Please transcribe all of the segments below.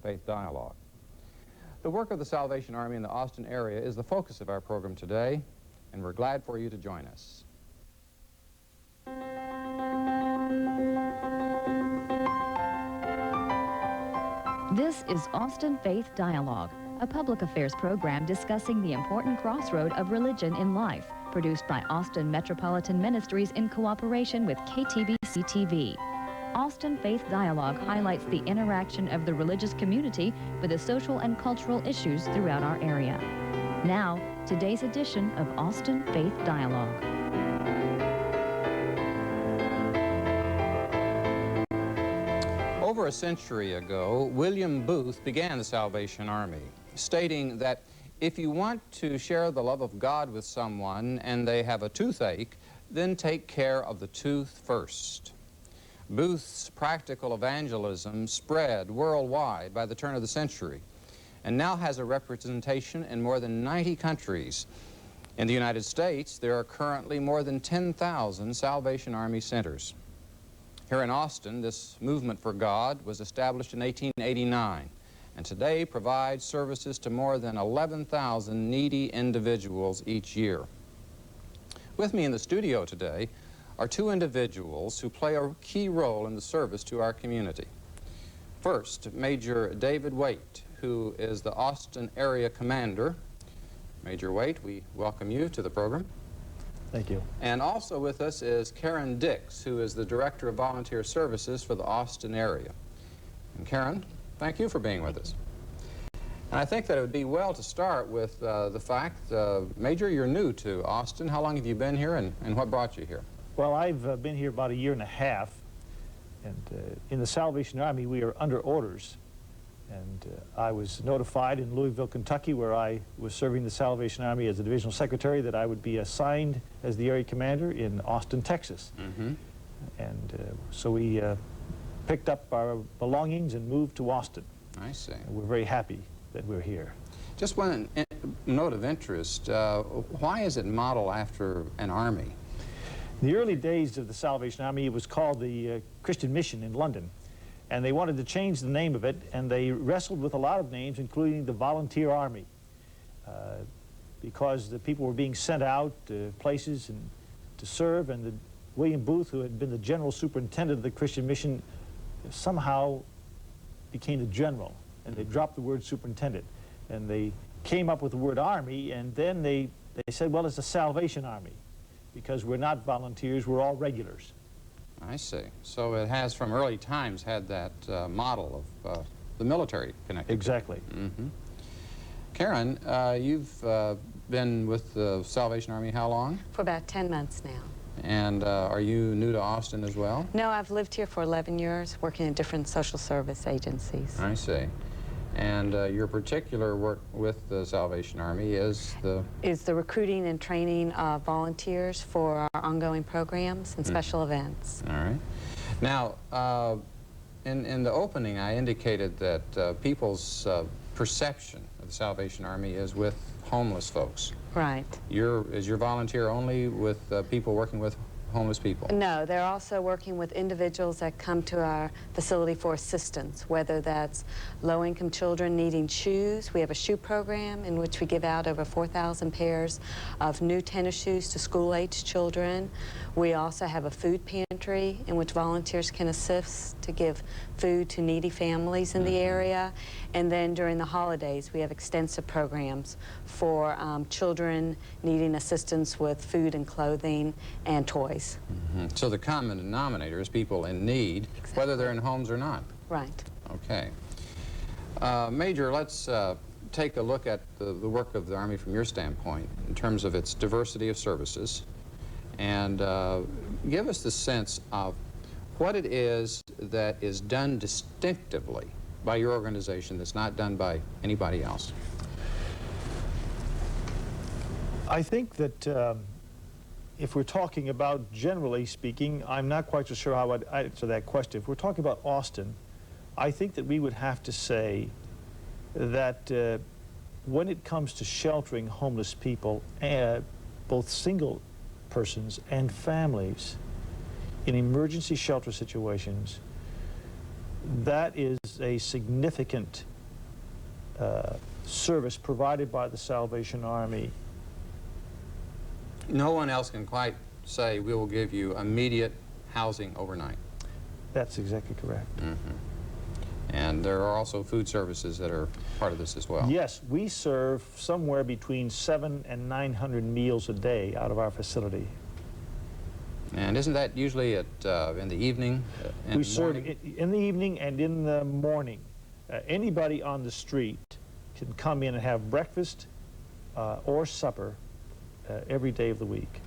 Faith Dialogue. The work of the Salvation Army in the Austin area is the focus of our program today, and we're glad for you to join us. This is Austin Faith Dialogue, a public affairs program discussing the important crossroad of religion in life, produced by Austin Metropolitan Ministries in cooperation with KTBC-TV. Austin Faith Dialogue highlights the interaction of the religious community with the social and cultural issues throughout our area. Now, today's edition of Austin Faith Dialogue. Over a century ago, William Booth began the Salvation Army, stating that if you want to share the love of God with someone and they have a toothache, then take care of the tooth first. Booth's practical evangelism spread worldwide by the turn of the century and now has a representation in more than 90 countries. In the United States, there are currently more than 10,000 Salvation Army centers. Here in Austin, this movement for God was established in 1889 and today provides services to more than 11,000 needy individuals each year. With me in the studio today are two individuals who play a key role in the service to our community. First, Major David Waite, who is the Austin area commander. Major Waite, we welcome you to the program. Thank you. And also with us is Karen Dix, who is the Director of Volunteer Services for the Austin area. And Karen, thank you for being with us. And I think that it would be well to start with the fact, Major, you're new to Austin. How long have you been here and what brought you here? Well, I've been here about a year and a half, and in the Salvation Army we are under orders. And I was notified in Louisville, Kentucky, where I was serving the Salvation Army as a divisional secretary, that I would be assigned as the area commander in Austin, Texas. Mm-hmm. And so we picked up our belongings and moved to Austin. I see. And we're very happy that we're here. Just one note of interest. Why is it modeled after an army? In the early days of the Salvation Army, it was called the Christian Mission in London. And they wanted to change the name of it, and they wrestled with a lot of names, including the Volunteer Army, because the people were being sent out to places and to serve, and William Booth, who had been the general superintendent of the Christian Mission, somehow became the general, and they dropped the word superintendent. And they came up with the word army, and then they said, well, it's a Salvation Army, because we're not volunteers, we're all regulars. I see. So it has, from early times, had that model of the military connected. Exactly. Mm-hmm. Karen, you've been with the Salvation Army how long? For about 10 months now. And are you new to Austin as well? No, I've lived here for 11 years, working in different social service agencies. I see. And your particular work with the Salvation Army is the recruiting and training of volunteers for our ongoing programs and special events. All right. Now, in the opening, I indicated that people's perception of the Salvation Army is with homeless folks. Right. Is your volunteer only with people working with homeless people? No, they're also working with individuals that come to our facility for assistance, whether that's low-income children needing shoes. We have a shoe program in which we give out over 4,000 pairs of new tennis shoes to school-age children. We also have a food pantry in which volunteers can assist to give food to needy families in the area. And then during the holidays, we have extensive programs for children needing assistance with food and clothing and toys. Mm-hmm. So the common denominator is people in need, exactly, whether they're in homes or not. Right. Okay. Major, let's take a look at the work of the Army from your standpoint in terms of its diversity of services, and give us the sense of what it is that is done distinctively by your organization that's not done by anybody else. I think that if we're talking about, generally speaking, I'm not quite so sure how I'd answer that question. If we're talking about Austin, I think that we would have to say that when it comes to sheltering homeless people, both single persons and families in emergency shelter situations, That is a significant service provided by the Salvation Army. No one else can quite say we will give you immediate housing overnight. That's exactly correct. And there are also food services that are part of this as well. Yes, we serve somewhere between 700 and 900 meals a day out of our facility. And isn't that usually at in the evening? In We the serve morning? in the evening and in the morning. Anybody on the street can come in and have breakfast or supper every day of the week.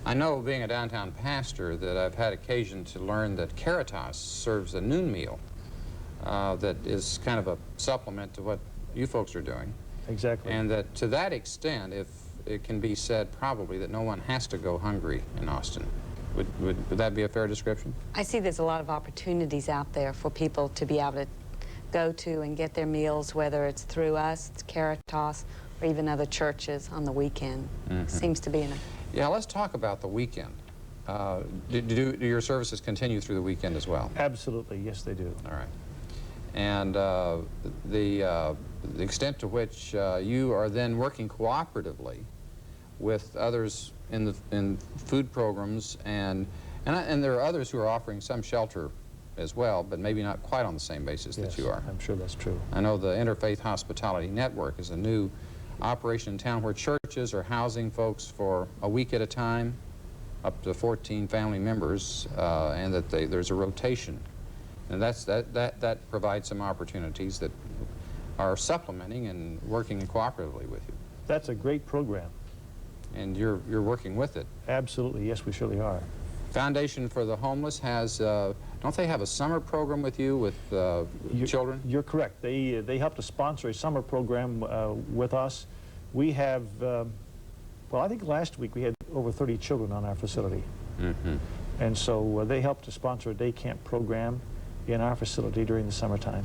I know, being a downtown pastor, that I've had occasion to learn that Caritas serves a noon meal that is kind of a supplement to what you folks are doing. Exactly. And that to that extent, if it can be said probably that no one has to go hungry in Austin. Would that be a fair description? I see there's a lot of opportunities out there for people to be able to go to and get their meals, whether it's through us, it's Caritas, or even other churches on the weekend. Seems to be in a... Yeah, let's talk about the weekend. Do your services continue through the weekend as well? Absolutely, yes they do. All right. And the extent to which you are then working cooperatively with others in food programs, and there are others who are offering some shelter as well, but maybe not quite on the same basis Yes, that you are. I'm sure that's true. I know the Interfaith Hospitality Network is a new operation in town where churches are housing folks for a week at a time, up to 14 family members, and that there's a rotation. And that provides some opportunities that are supplementing and working cooperatively with you. That's a great program. And you're working with it. Absolutely, yes we surely are. Foundation for the Homeless has, don't they have a summer program with you with children? You're correct. They helped to sponsor a summer program with us. We have, well, I think last week we had over 30 children on our facility. And so they helped to sponsor a day camp program in our facility during the summertime.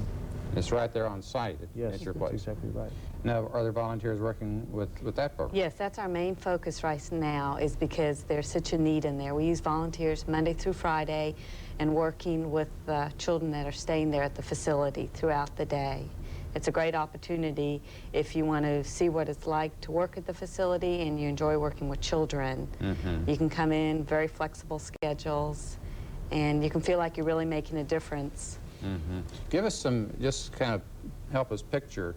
It's right there on site Yes, at your that's place. exactly right. Now, are there volunteers working with that program? Yes, that's our main focus right now, is because there's such a need in there. We use volunteers Monday through Friday and working with children that are staying there at the facility throughout the day. It's a great opportunity if you want to see what it's like to work at the facility and you enjoy working with children. You can come in, very flexible schedules, and you can feel like you're really making a difference. Give us some, just kind of help us picture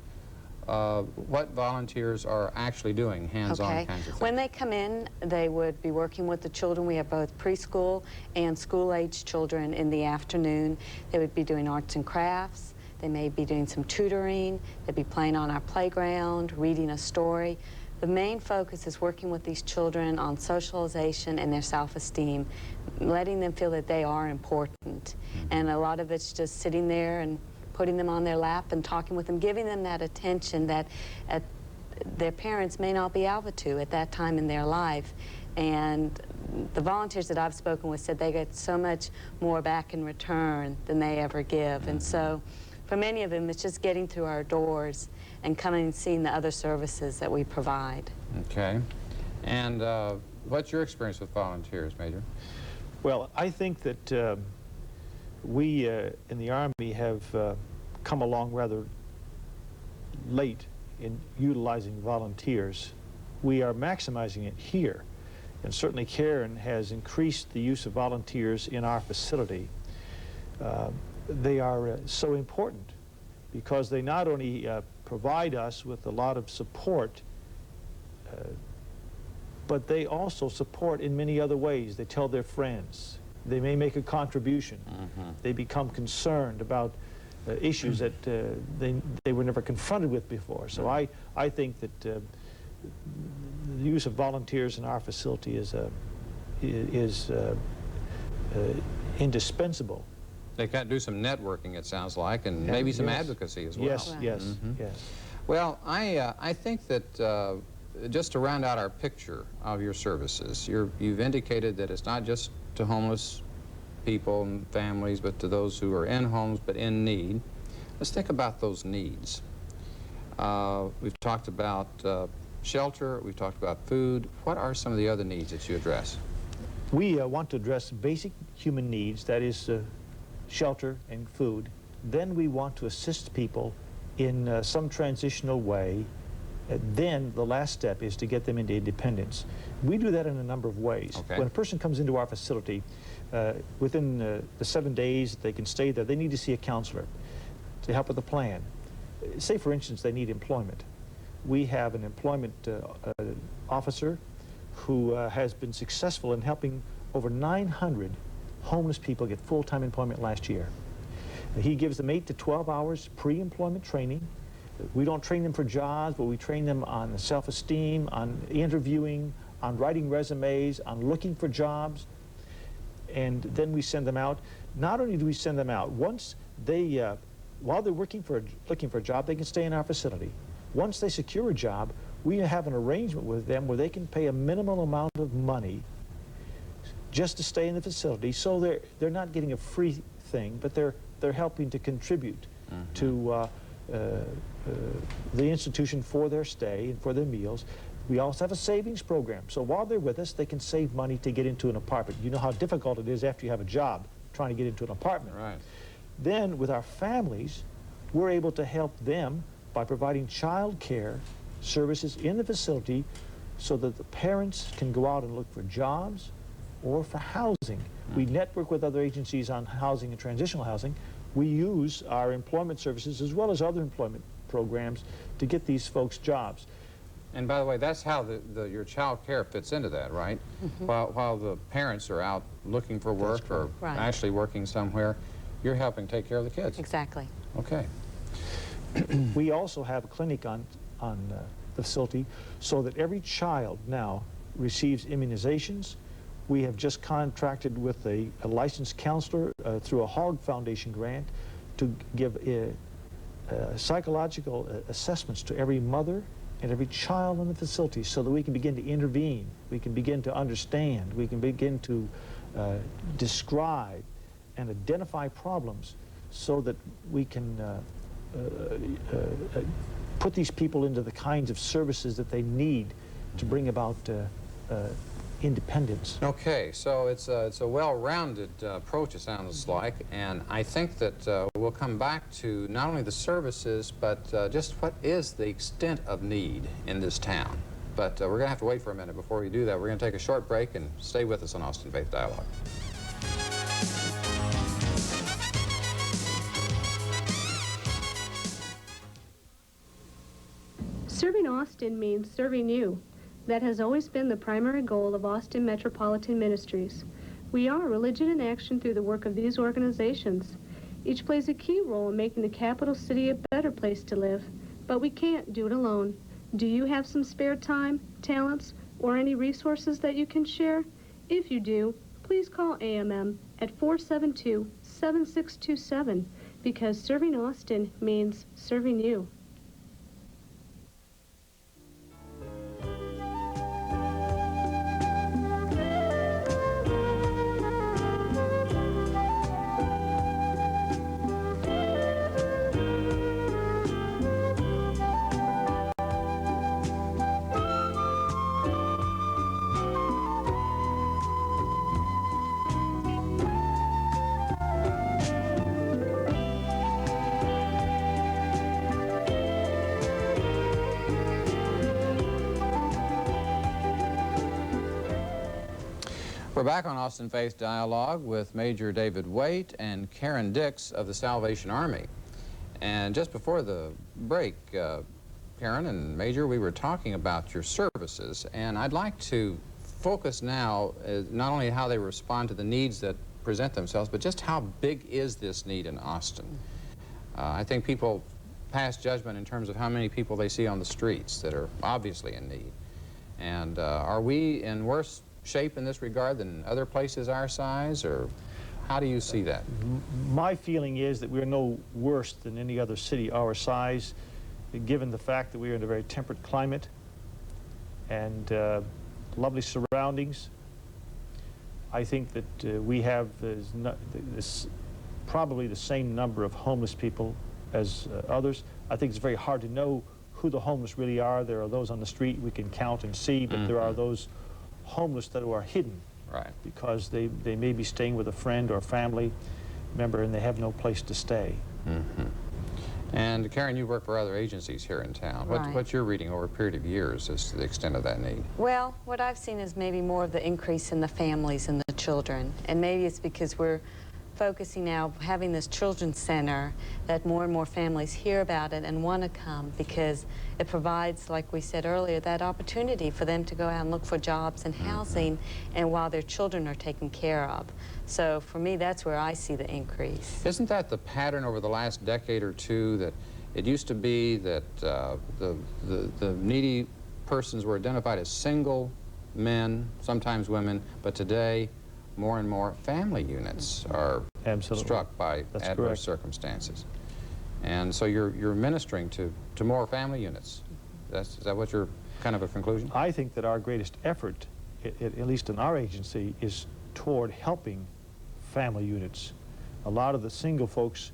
what volunteers are actually doing, hands-on kinds of things. When they come in, they would be working with the children. We have both preschool and school-age children in the afternoon. They would be doing arts and crafts. They may be doing some tutoring. They'd be playing on our playground, reading a story. The main focus is working with these children on socialization and their self-esteem, letting them feel that they are important. And a lot of it's just sitting there and putting them on their lap and talking with them, giving them that attention that their parents may not be able to at that time in their life. And the volunteers that I've spoken with said they get so much more back in return than they ever give. And so for many of them, it's just getting through our doors and coming and seeing the other services that we provide. Okay. And what's your experience with volunteers, Major? Well, I think that we in the Army have come along rather late in utilizing volunteers. We are maximizing it here, and certainly Karen has increased the use of volunteers in our facility. They are so important because they not only provide us with a lot of support, but they also support in many other ways. They tell their friends. They may make a contribution. They become concerned about issues that they were never confronted with before. So I think that the use of volunteers in our facility is indispensable. They can do some networking, it sounds like, and maybe some advocacy as well. Yes, yes, yes. Well, I think that just to round out our picture of your services, you've indicated that it's not just to homeless people and families, but to those who are in homes but in need. Let's think about those needs. We've talked about shelter, we've talked about food. What are some of the other needs that you address? We want to address basic human needs, that is shelter and food. Then we want to assist people in some transitional way. Then the last step is to get them into independence. We do that in a number of ways. Okay. When a person comes into our facility, within the 7 days they can stay there, they need to see a counselor to help with a plan. Say, for instance, they need employment. We have an employment officer who has been successful in helping over 900 homeless people get full-time employment last year. He gives them 8 to 12 hours pre-employment training. We don't train them for jobs, but we train them on self-esteem, on interviewing, on writing resumes, on looking for jobs. And then we send them out. Not only do we send them out, once they, while they're looking for a job, they can stay in our facility. Once they secure a job, we have an arrangement with them where they can pay a minimal amount of money just to stay in the facility. So they're not getting a free thing, but they're helping to contribute to the institution for their stay and for their meals. We also have a savings program. So while they're with us, they can save money to get into an apartment. You know how difficult it is after you have a job trying to get into an apartment. Right. Then with our families, we're able to help them by providing child care services in the facility so that the parents can go out and look for jobs or for housing. We network with other agencies on housing and transitional housing. We use our employment services as well as other employment programs to get these folks jobs. And by the way, that's how your child care fits into that, right? While the parents are out looking for work or Right. actually working somewhere, you're helping take care of the kids. Exactly. Okay. We also have a clinic on the facility so that every child now receives immunizations. We have just contracted with a licensed counselor through a Hogg Foundation grant to give psychological assessments to every mother and every child in the facility so that we can begin to intervene, we can begin to understand, we can begin to describe and identify problems so that we can put these people into the kinds of services that they need to bring about independence. Okay, so it's a well-rounded approach, it sounds like, and I think that we'll come back to not only the services, but just what is the extent of need in this town. But we're going to have to wait for a minute before we do that. We're going to take a short break and stay with us on Austin Faith Dialogue. Serving Austin means serving you. That has always been the primary goal of Austin Metropolitan Ministries. We are religion in action through the work of these organizations. Each plays a key role in making the capital city a better place to live, but we can't do it alone. Do you have some spare time, talents, or any resources that you can share? If you do, please call AMM at 472-7627 because serving Austin means serving you. We're back on Austin Faith Dialogue with Major David Waite and Karen Dix of the Salvation Army. And just before the break, Karen and Major, we were talking about your services, and I'd like to focus now not only how they respond to the needs that present themselves, but just how big is this need in Austin? I think people pass judgment in terms of how many people they see on the streets that are obviously in need. And are we in worse shape in this regard than other places our size, or how do you see that? My feeling is that we're no worse than any other city our size, given the fact that we are in a very temperate climate and lovely surroundings. I think that we have probably the same number of homeless people as others. I think it's very hard to know who the homeless really are. There are those on the street we can count and see, but there are those homeless that are hidden, Right. because they may be staying with a friend or family. member and they have no place to stay. And Karen, you work for other agencies here in town. Right. What's your reading over a period of years as to the extent of that need? Well, what I've seen is maybe more of the increase in the families and the children. And maybe it's because we're focusing now, having this children's center, that more and more families hear about it and want to come because it provides, like we said earlier, that opportunity for them to go out and look for jobs and housing, and while their children are taken care of. So for me, that's where I see the increase. Isn't that the pattern over the last decade or two, that it used to be that the needy persons were identified as single men, sometimes women, but today more and more family units are Absolutely. struck by That's adverse correct. circumstances. And so you're ministering to more family units. Is that what your kind of a conclusion? I think that our greatest effort, at least in our agency, is toward helping family units. A lot of the single folks,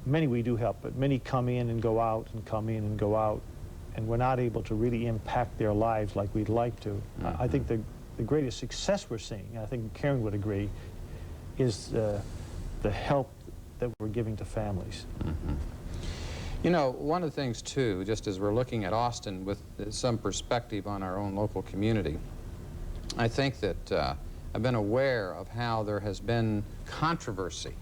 many we do help, but many come in and go out and come in and go out, and we're not able to really impact their lives like we'd like to. I think the greatest success we're seeing, and I think Karen would agree, is the help that we're giving to families. You know, one of the things, too, just as we're looking at Austin with some perspective on our own local community, I think that I've been aware of how there has been controversy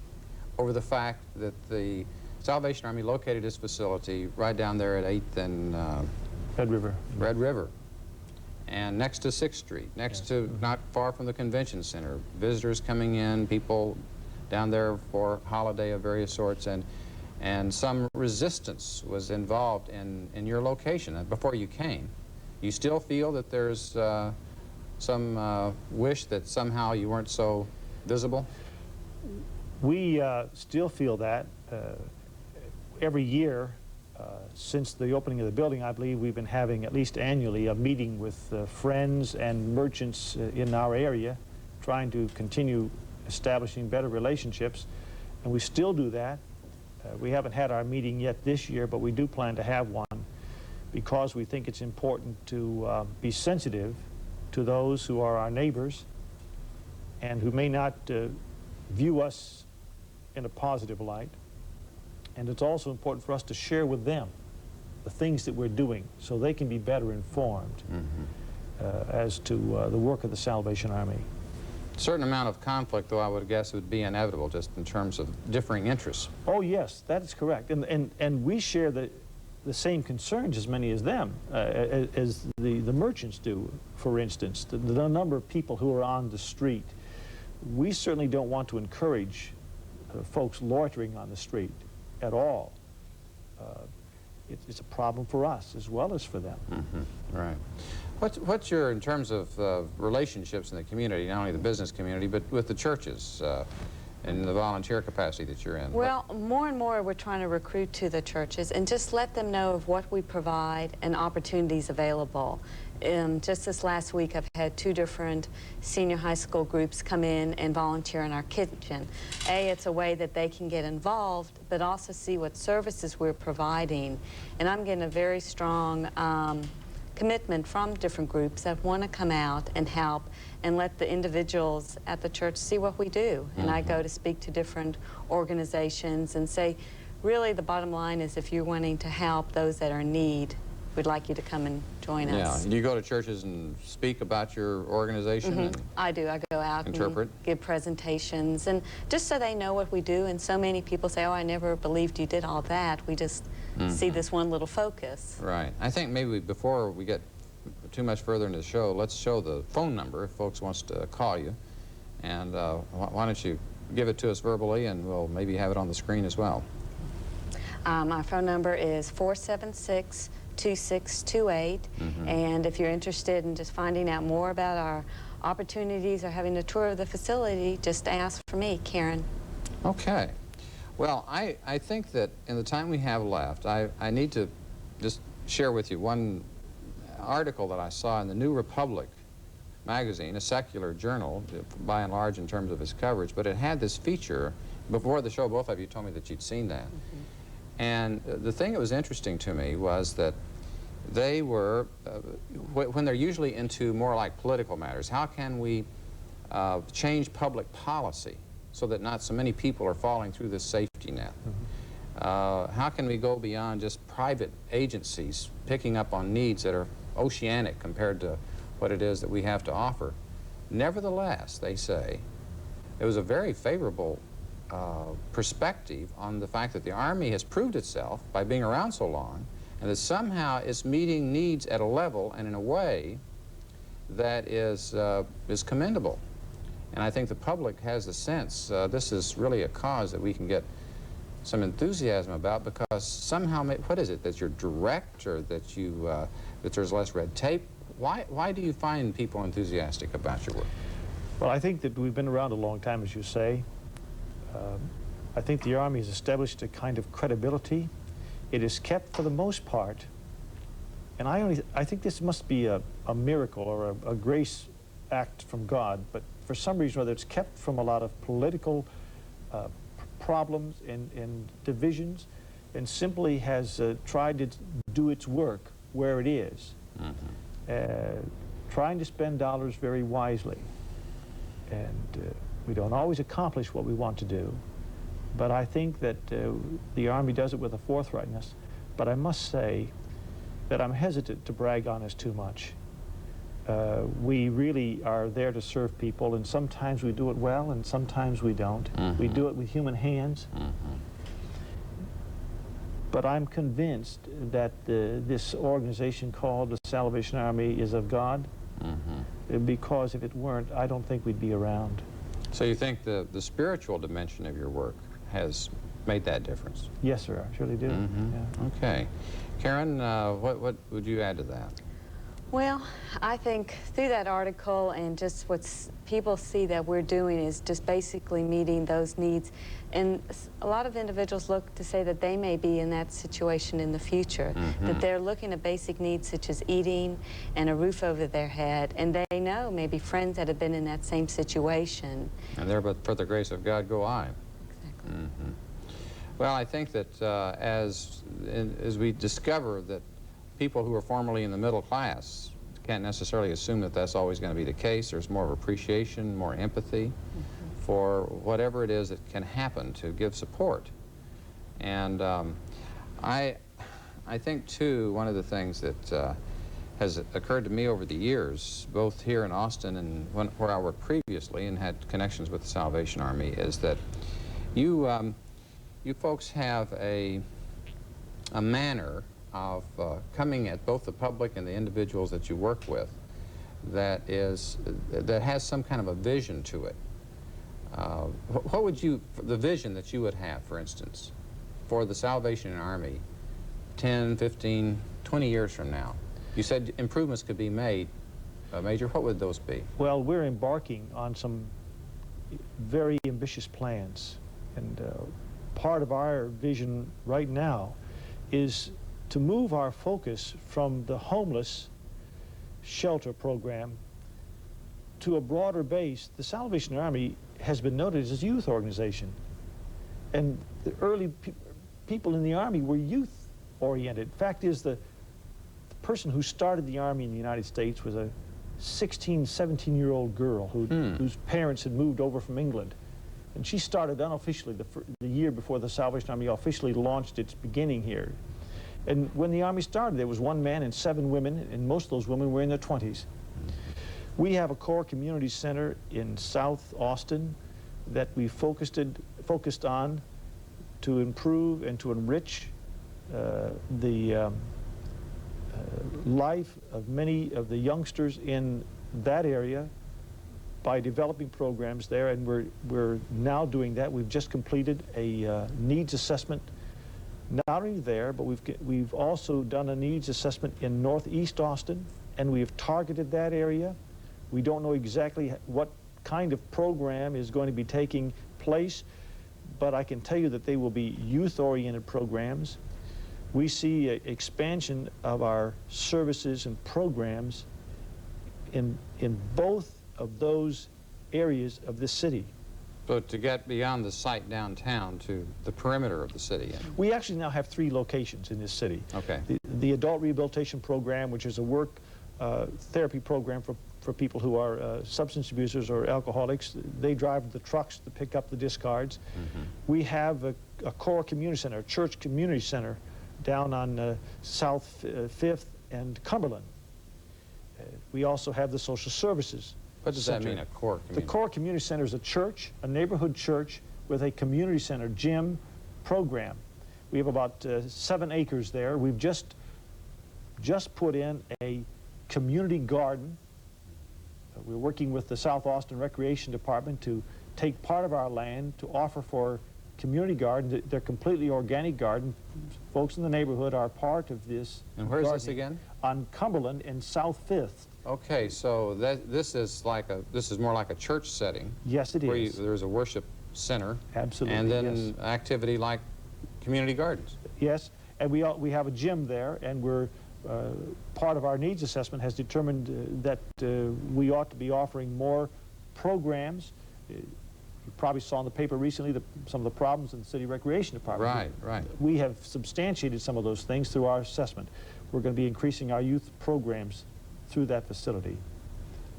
over the fact that the Salvation Army located its facility right down there at 8th and Red River. Red River, and next to 6th Street, next to, not far from the convention center, visitors coming in, people down there for holiday of various sorts, and some resistance was involved in your location before you came. You still feel that there's some wish that somehow you weren't so visible? We still feel that. Every year, since the opening of the building, I believe we've been having, at least annually, a meeting with friends and merchants in our area, trying to continue establishing better relationships, and we still do that. We haven't had our meeting yet this year, but we do plan to have one because we think it's important to be sensitive to those who are our neighbors and who may not view us in a positive light. And it's also important for us to share with them the things that we're doing so they can be better informed as to the work of the Salvation Army. A certain amount of conflict, though, I would guess would be inevitable just in terms of differing interests. Oh, yes, that is correct. And we share the same concerns as many as them, as the merchants do, for instance. The number of people who are on the street. We certainly don't want to encourage folks loitering on the street at all. It's a problem for us as well as for them. Right. What's your, in terms of relationships in the community, not only the business community, but with the churches in the volunteer capacity that you're in? Well, more and more we're trying to recruit to the churches and just let them know of what we provide and opportunities available. Just this last week, I've had 2 different senior high school groups come in and volunteer in our kitchen. It's a way that they can get involved, but also see what services we're providing. And I'm getting a very strong commitment from different groups that want to come out and help and let the individuals at the church see what we do. And I go to speak to different organizations and say, really the bottom line is if you're wanting to help those that are in need, we'd like you to come and join us. Yeah. Do you go to churches and speak about your organization? And I do. I go out interpret? and give presentations, and just so they know what we do. And so many people say, oh, I never believed you did all that. We just see this one little focus. Right. I think maybe before we get too much further into the show, let's show the phone number if folks wants to call you. And why don't you give it to us verbally, and we'll maybe have it on the screen as well. My phone number is 476-2628, and if you're interested in just finding out more about our opportunities or having a tour of the facility, just ask for me, Karen. Okay. Well, I think that in the time we have left, I need to just share with you one article that I saw in the New Republic magazine, a secular journal, by and large in terms of its coverage, but it had this feature. Before the show, both of you told me that you'd seen that. And the thing that was interesting to me was that they were, when they're usually into more like political matters, how can we change public policy so that not so many people are falling through this safety net? How can we go beyond just private agencies picking up on needs that are oceanic compared to what it is that we have to offer? Nevertheless, they say, it was a very favorable perspective on the fact that the Army has proved itself by being around so long, and that somehow it's meeting needs at a level and in a way that is commendable. And I think the public has the sense this is really a cause that we can get some enthusiasm about, because somehow, what is it, that you're direct, or that you that there's less red tape? Why do you find people enthusiastic about your work? Well, I think that we've been around a long time, as you say. I think the Army has established a kind of credibility. It is kept, for the most part, and I think this must be a miracle or a grace act from God, but for some reason or other it's kept from a lot of political problems and divisions, and simply has tried to do its work where it is, trying to spend dollars very wisely. And we don't always accomplish what we want to do, but I think that the Army does it with a forthrightness. But I must say that I'm hesitant to brag on us too much. We really are there to serve people, and sometimes we do it well, and sometimes we don't. We do it with human hands. But I'm convinced that this organization called the Salvation Army is of God, because if it weren't, I don't think we'd be around. So you think the spiritual dimension of your work has made that difference? Yes, sir, I surely do. Yeah. Okay. Karen, what would you add to that? Well, I think through that article and just what people see that we're doing is just basically meeting those needs. And a lot of individuals look to say that they may be in that situation in the future, that they're looking at basic needs such as eating and a roof over their head, and they know maybe friends that have been in that same situation. And there, but for the grace of God go I. Exactly. Well, I think that as we discover that people who are formerly in the middle class can't necessarily assume that that's always going to be the case. There's more of appreciation, more empathy for whatever it is that can happen to give support. And I think, too, one of the things that has occurred to me over the years, both here in Austin and where I worked previously and had connections with the Salvation Army, is that you folks have a manner of coming at both the public and the individuals that you work with that has some kind of a vision to it. What would the vision that you would have, for instance, for the Salvation Army 10, 15, 20 years from now? You said improvements could be made. Major, what would those be? Well, we're embarking on some very ambitious plans, and part of our vision right now is to move our focus from the homeless shelter program to a broader base. The Salvation Army has been noted as a youth organization, and the early people in the Army were youth-oriented. Fact is, the person who started the Army in the United States was a 16, 17-year-old girl whose parents had moved over from England. And she started unofficially the year before the Salvation Army officially launched its beginning here. And when the Army started, there was one man and 7 women, and most of those women were in their 20s. We have a core community center in South Austin that we focused on to improve and to enrich the life of many of the youngsters in that area by developing programs there, and we're now doing that. We've just completed a needs assessment, not only there, but we've also done a needs assessment in Northeast Austin, and we have targeted that area. We don't know exactly what kind of program is going to be taking place, but I can tell you that they will be youth-oriented programs. We see an expansion of our services and programs in both of those areas of the city. So to get beyond the site downtown to the perimeter of the city. We actually now have 3 locations in this city. Okay. The Adult Rehabilitation Program, which is a work therapy program for for people who are substance abusers or alcoholics. They drive the trucks to pick up the discards. We have a core community center, a church community center down on South 5th and Cumberland. We also have the social services. What does that mean, a core community? The core community center is a church, a neighborhood church with a community center gym program. We have about 7 acres there. We've just put in a community garden. We're working with the South Austin Recreation Department to take part of our land to offer for community garden. They're completely organic garden. Folks in the neighborhood are part of this. And where is this gardening. again? On Cumberland and South 5th. Okay, so this is more like a church setting. Yes, it where is. There's a worship center. Absolutely, And then yes. activity like community gardens. Yes, and we have a gym there, and we're part of our needs assessment has determined that we ought to be offering more programs. You probably saw in the paper recently some of the problems in the city recreation department. Right, right. We have substantiated some of those things through our assessment. We're going to be increasing our youth programs through that facility.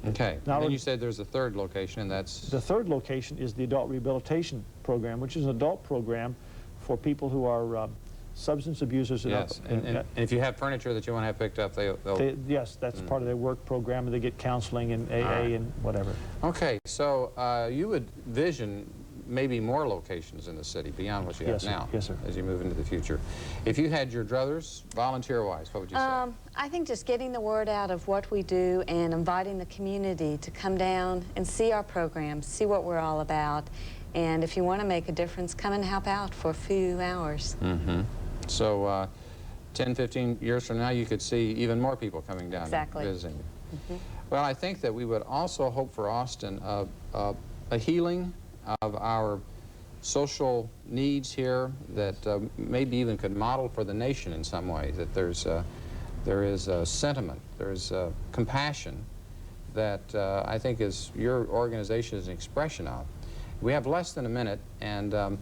Okay. Now, Then you said there's a third location, and that's... The third location is the adult rehabilitation program, which is an adult program for people who are substance abusers. Yes, and if you have furniture that you want to have picked up, they'll... Yes, that's part of their work program, and they get counseling and AA and whatever. Okay, so you would vision maybe more locations in the city beyond what you have Yes, sir. now. Yes, sir. As you move into the future. If you had your druthers, volunteer-wise, what would you say? I think just getting the word out of what we do and inviting the community to come down and see our programs, see what we're all about, and if you want to make a difference, come and help out for a few hours. So 10, 15 years from now, you could see even more people coming down Exactly. and visiting. Well, I think that we would also hope for Austin a healing of our social needs here that maybe even could model for the nation in some way, that there is a sentiment, there's compassion that I think is your organization is an expression of. We have less than a minute, and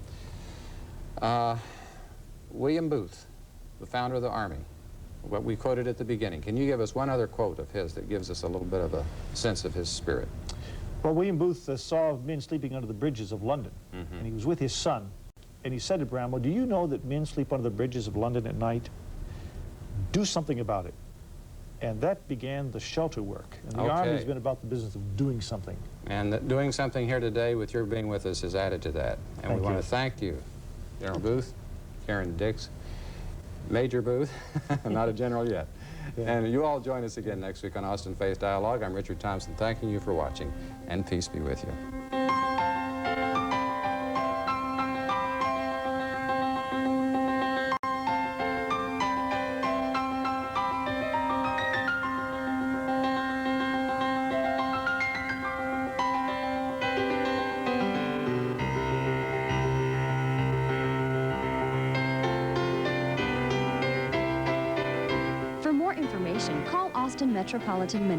William Booth, the founder of the Army, what we quoted at the beginning. Can you give us one other quote of his that gives us a little bit of a sense of his spirit? Well, William Booth saw men sleeping under the bridges of London, and he was with his son, and he said to Bramwell, "Do you know that men sleep under the bridges of London at night? Do something about it." And that began the shelter work. And the Army has been about the business of doing something. And that doing something here today with your being with us has added to that. And we want to thank you, General Booth, Karen Dix, Major Booth, not a general yet. And you all join us again next week on Austin Faith Dialogue. I'm Richard Thompson, thanking you for watching, and peace be with you. For more information, call Austin Metropolitan Ministries.